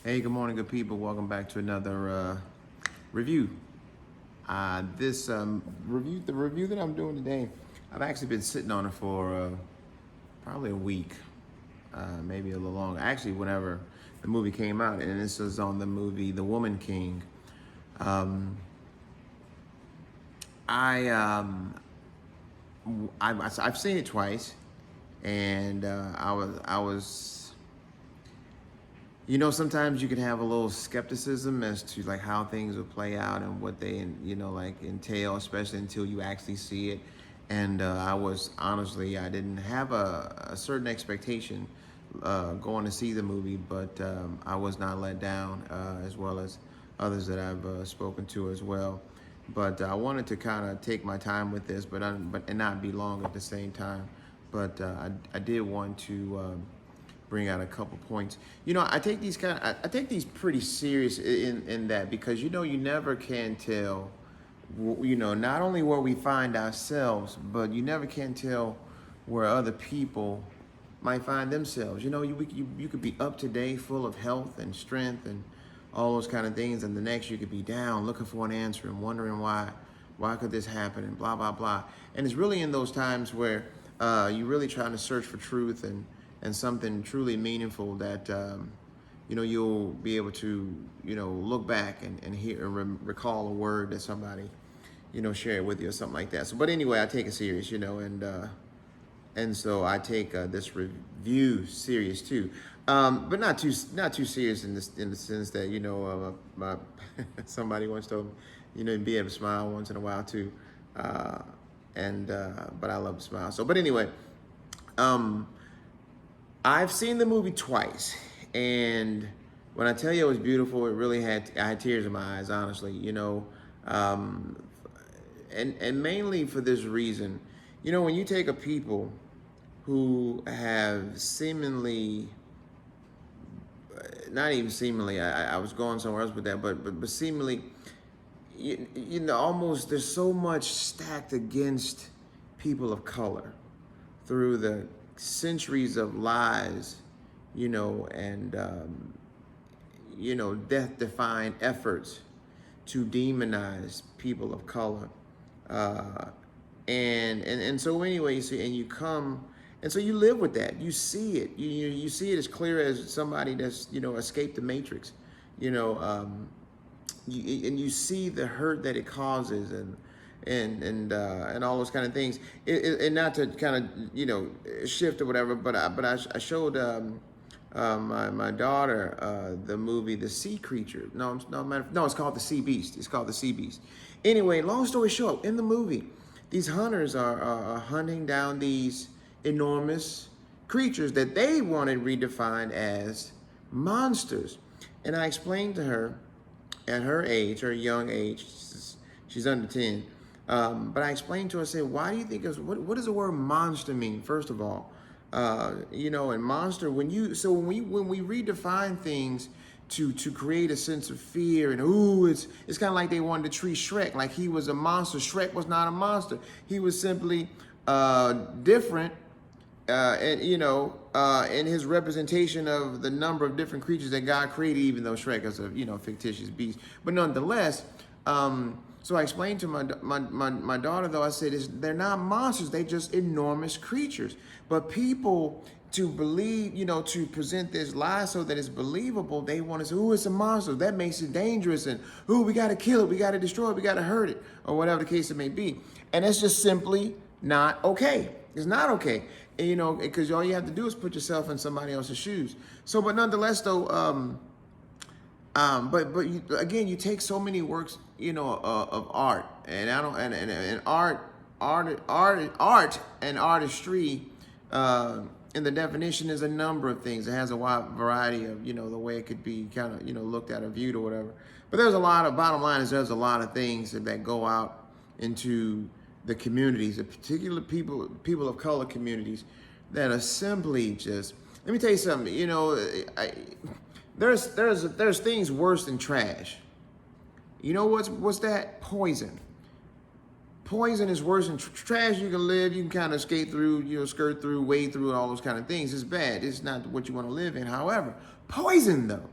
Hey, good morning, good people. Welcome back to another review. This the review that I'm doing today, I've actually been sitting on it for probably a week, maybe a little longer. Actually, whenever the movie came out, and this is on the movie The Woman King. Um, I I've seen it twice, and I was. Sometimes you can have a little skepticism as to like how things will play out and what they, like entail, especially until you actually see it. And I was honestly, I didn't have a certain expectation going to see the movie, but I was not let down, as well as others that I've spoken to as well. But I wanted to kind of take my time with this, but and not be long at the same time. But I did want to bring out a couple points. I take these pretty serious in that, because you never can tell. Not only where we find ourselves, but you never can tell where other people might find themselves. You could be up to date, full of health and strength and all those kind of things, and the next you could be down, looking for an answer and wondering why could this happen, and blah blah blah. And it's really in those times where you're really trying to search for truth and something truly meaningful that you'll be able to look back and hear and recall a word that somebody shared with you or something like that. So, but anyway, I take it serious, and so I take this review serious too, but not too serious in the sense that my somebody once told me, be able to smile once in a while too, and but I love to smile. So, but anyway, I've seen the movie twice, and when I tell you it was beautiful, I had tears in my eyes, honestly, and mainly for this reason. When you take a people who have seemingly, not even seemingly, I was going somewhere else with that, but seemingly, almost there's so much stacked against people of color through the centuries of lies, and death-defying efforts to demonize people of color, and so anyway, you see, and you come, and so you live with that. You see it. You see it as clear as somebody that's escaped the Matrix, and you see the hurt that it causes, and all those kind of things. And not to kind of shift or whatever, but I showed my daughter the movie The Sea Creature. No, it's called The Sea Beast. It's called The Sea Beast. Anyway, long story short, in the movie, these hunters are hunting down these enormous creatures that they wanted redefined as monsters. And I explained to her, at her age, her young age, she's under 10, but I explained to her, I said, why do you think, what does the word monster mean, first of all? And monster, when we redefine things to create a sense of fear, and it's kind of like they wanted to treat Shrek like he was a monster. Shrek was not a monster. He was simply different, in his representation of the number of different creatures that God created, even though Shrek is a fictitious beast. But nonetheless, so I explained to my daughter, though, I said, they're not monsters, they just enormous creatures. But people, to believe, to present this lie so that it's believable, they want to say, it's a monster. That makes it dangerous, and we got to kill it, we got to destroy it, we got to hurt it, or whatever the case it may be. And it's just simply not okay. It's not okay. And, because all you have to do is put yourself in somebody else's shoes. So, but nonetheless, though, again, you take so many works, of art, and art and artistry, and the definition is a number of things. It has a wide variety of, the way it could be kind of, looked at or viewed or whatever. But there's bottom line is there's a lot of things that go out into the communities, the particular people of color communities, that are simply just, let me tell you something, there's things worse than trash. What's that? Poison. Poison is worse than trash. You can live, you can kind of skate through, skirt through, wade through, all those kind of things. It's bad. It's not what you want to live in. However, poison, though,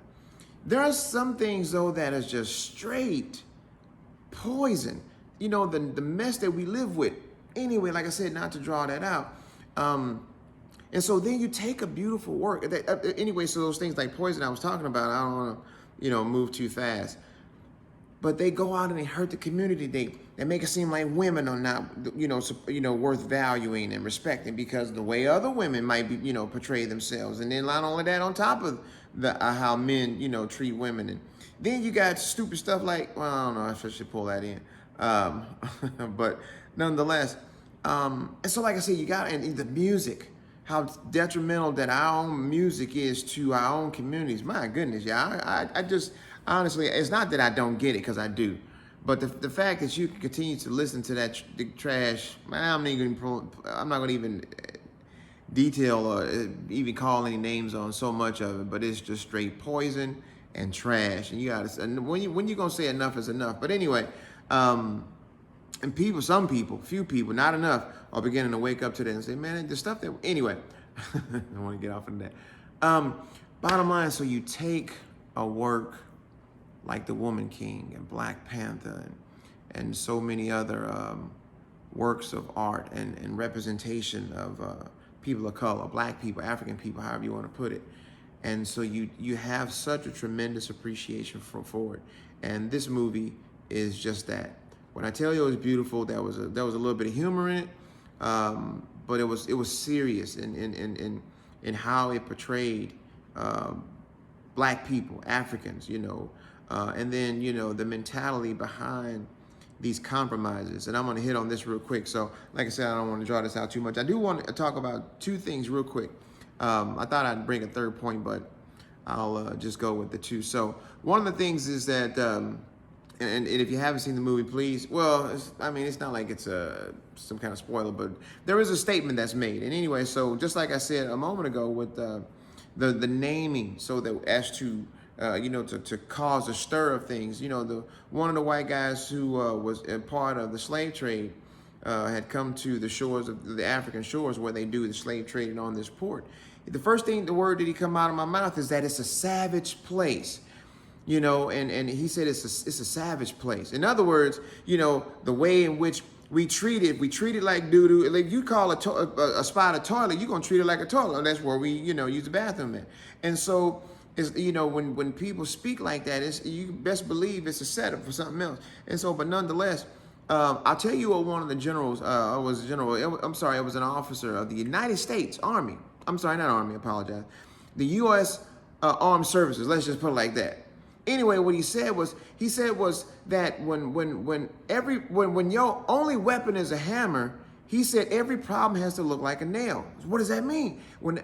There are some things though that is just straight poison. You know, the mess that we live with. Anyway, like I said, not to draw that out. And so then you take a beautiful work. Anyway, so those things like poison I was talking about, I don't want to, move too fast. But they go out and they hurt the community. They make it seem like women are not, worth valuing and respecting because the way other women might be, portray themselves. And then not only that, on top of how men, treat women. And then you got stupid stuff like, well, I don't know if I should pull that in. But nonetheless, and so like I said, you got, and the music, how detrimental that our own music is to our own communities. My goodness, yeah, I just, honestly, it's not that I don't get it, because I do. But the fact that you can continue to listen to that trash, I'm not going to even detail or even call any names on so much of it, but it's just straight poison and trash. And you got to, when you going to say enough is enough. But anyway, and few people, not enough, are beginning to wake up to that and say, man, the stuff that, anyway, I don't want to get off of that. Bottom line, so you take a work like The Woman King and Black Panther and so many other works of art and representation of people of color, black people, African people, however you want to put it. And so you have such a tremendous appreciation for it. And this movie is just that. When I tell you it was beautiful, there was a little bit of humor in it, but it was serious in how it portrayed black people, Africans, and then the mentality behind these compromises. And I'm going to hit on this real quick. So, like I said, I don't want to draw this out too much. I do want to talk about two things real quick. I thought I'd bring a third point, but I'll just go with the two. So, one of the things is that. And if you haven't seen the movie, please, well, it's not like it's some kind of spoiler, but there is a statement that's made. And anyway, so just like I said a moment ago with the naming, so that as to, to cause a stir of things, one of the white guys who was a part of the slave trade had come to the shores of the African shores where they do the slave trading on this port. The first thing, the word that he come out of my mouth is that it's a savage place. And he said it's a savage place. In other words, the way in which we treat it like doo-doo. Like you call a spot a toilet, you're going to treat it like a toilet. That's where we, use the bathroom in. And so, it's, when people speak like that, you best believe it's a setup for something else. And so, but nonetheless, I'll tell you what one of the generals, it was an officer of the United States Army. I'm sorry, not Army, I apologize. The U.S. Armed Services, let's just put it like that. Anyway, what he said was that when your only weapon is a hammer, he said every problem has to look like a nail. What does that mean? When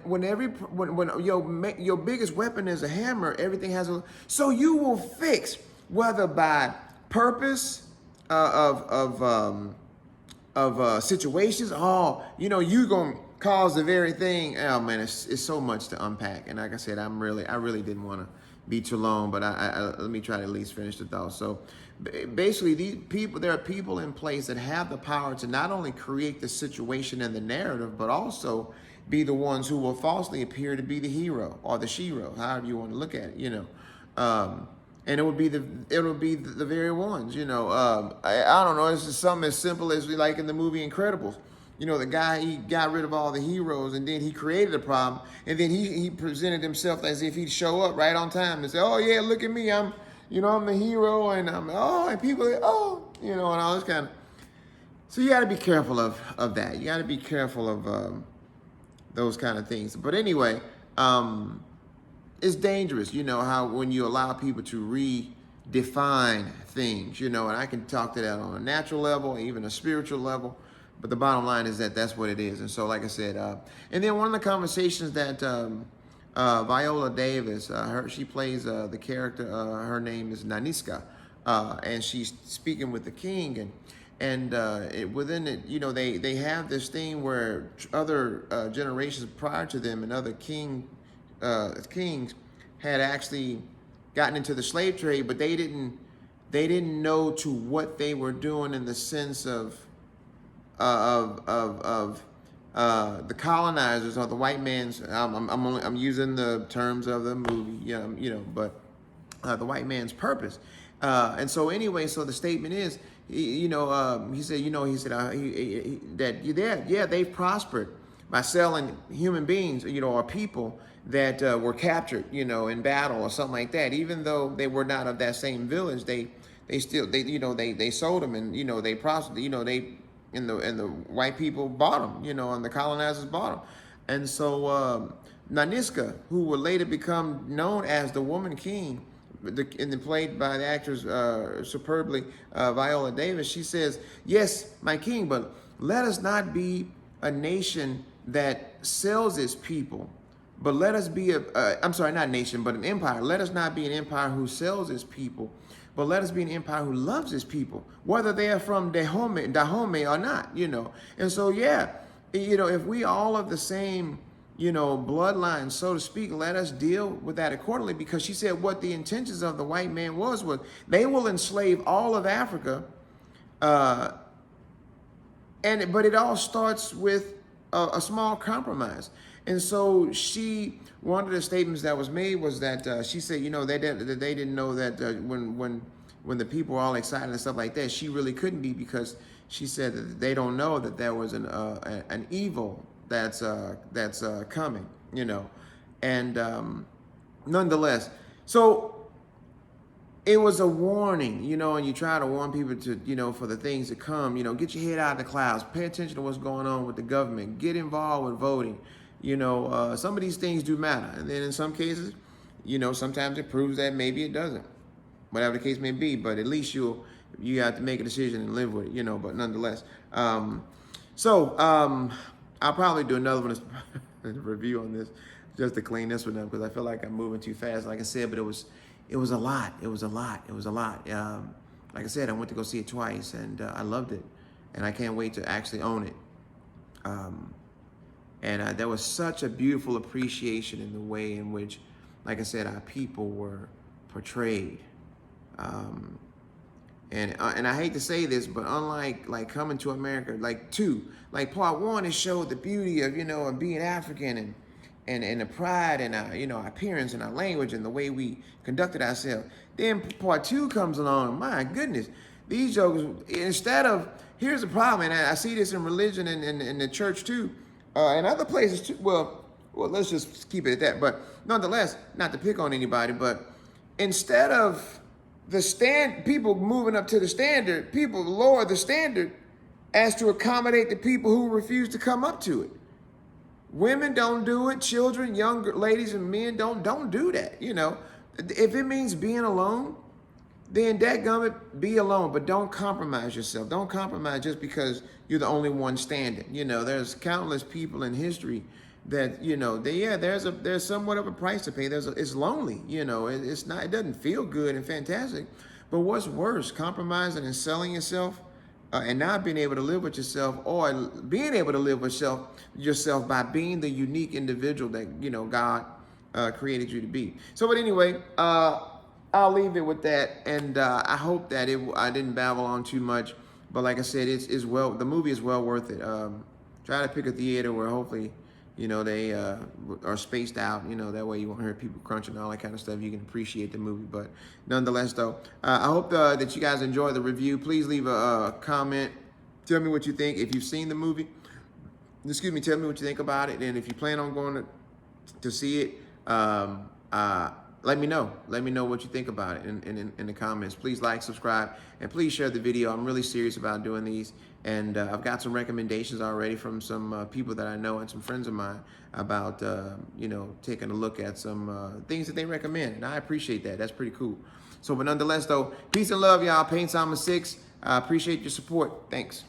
your biggest weapon is a hammer, everything has a. So you will fix, whether by purpose of situations, you gonna cause the very thing. Oh man, it's so much to unpack. And like I said, I really didn't want to be too long, but let me try to at least finish the thought. So basically, there are people in place that have the power to not only create the situation and the narrative, but also be the ones who will falsely appear to be the hero or the shero, however you want to look at it, and it would be the very ones, I don't know. It's just something as simple as like in the movie Incredibles. The guy, he got rid of all the heroes, and then he created a problem, and then he presented himself as if he'd show up right on time and say, oh yeah, look at me, I'm the hero, and and people, and all this kind of. So you got to be careful of that. You got to be careful of those kind of things. But anyway, it's dangerous, how when you allow people to redefine things, and I can talk to that on a natural level, even a spiritual level. But the bottom line is that that's what it is. And so, like I said, and then one of the conversations that Viola Davis, she plays the character, her name is Naniska, and she's speaking with the king. And within it, they have this thing where other generations prior to them and other kings had actually gotten into the slave trade, but they didn't know to what they were doing in the sense of the colonizers or the white man's. I'm using the terms of the movie, but the white man's purpose. And so anyway, so the statement is, he said, that, yeah, they've prospered by selling human beings, or people that were captured, in battle or something like that. Even though they were not of that same village, they still, they sold them, and, they prospered, and the white people bought them, and the colonizers bought them. And so Naniska, who would later become known as the Woman King, and played by the actress superbly, Viola Davis, she says, "Yes, my king, but let us not be a nation that sells its people, but let us be I'm sorry, not a nation, but an empire. Let us not be an empire who sells its people, but let us be an empire who loves its people, whether they are from Dahomey or not, And so, yeah, if we all of the same, bloodline, so to speak, let us deal with that accordingly, because she said what the intentions of the white man was they will enslave all of Africa, but it all starts with a small compromise. And so one of the statements that was made was that she said, they didn't know that when the people were all excited and stuff like that, she really couldn't be, because she said that they don't know that there was an evil that's coming, and nonetheless, so it was a warning, and you try to warn people to, for the things to come, get your head out of the clouds, pay attention to what's going on with the government, get involved with voting, some of these things do matter. And then in some cases, sometimes it proves that maybe it doesn't, whatever the case may be, but at least you have to make a decision and live with it, but nonetheless. I'll probably do another one, review on this, just to clean this one up, because I feel like I'm moving too fast, like I said, but it was a lot. It was a lot. Like I said, I went to go see it twice, and I loved it, and I can't wait to actually own it. And there was such a beautiful appreciation in the way in which, like I said, our people were portrayed. And I hate to say this, but unlike Coming to America, part one, it showed the beauty of, of being African and the pride and our appearance and our language and the way we conducted ourselves. Then part two comes along, my goodness, these jokers, instead of, here's the problem, and I see this in religion and in the church too, and other places too. Well, let's just keep it at that. But nonetheless, not to pick on anybody, but instead of people moving up to the standard, people lower the standard as to accommodate the people who refuse to come up to it. Women don't do it. Children, young ladies and men don't do that. If it means being alone, then dadgummit, be alone, but don't compromise yourself. Don't compromise just because you're the only one standing. There's countless people in history that, there's somewhat of a price to pay. It's lonely, it doesn't feel good and fantastic. But what's worse, compromising and selling yourself and not being able to live with yourself, or being able to live with yourself by being the unique individual that, God created you to be. So, but anyway, I'll leave it with that. And I hope that I didn't babble on too much. But like I said, the movie is well worth it. Try to pick a theater where hopefully, they are spaced out, that way you won't hear people crunching and all that kind of stuff. You can appreciate the movie. But nonetheless, though, I hope that you guys enjoy the review. Please leave a comment. Tell me what you think. If you've seen the movie, tell me what you think about it. And if you plan on going to see it, let me know. Let me know what you think about it in the comments. Please like, subscribe, and please share the video. I'm really serious about doing these. And I've got some recommendations already from some people that I know and some friends of mine about, taking a look at some things that they recommend. And I appreciate that. That's pretty cool. So, but nonetheless, though, peace and love, y'all. Pain Simon 6. I appreciate your support. Thanks.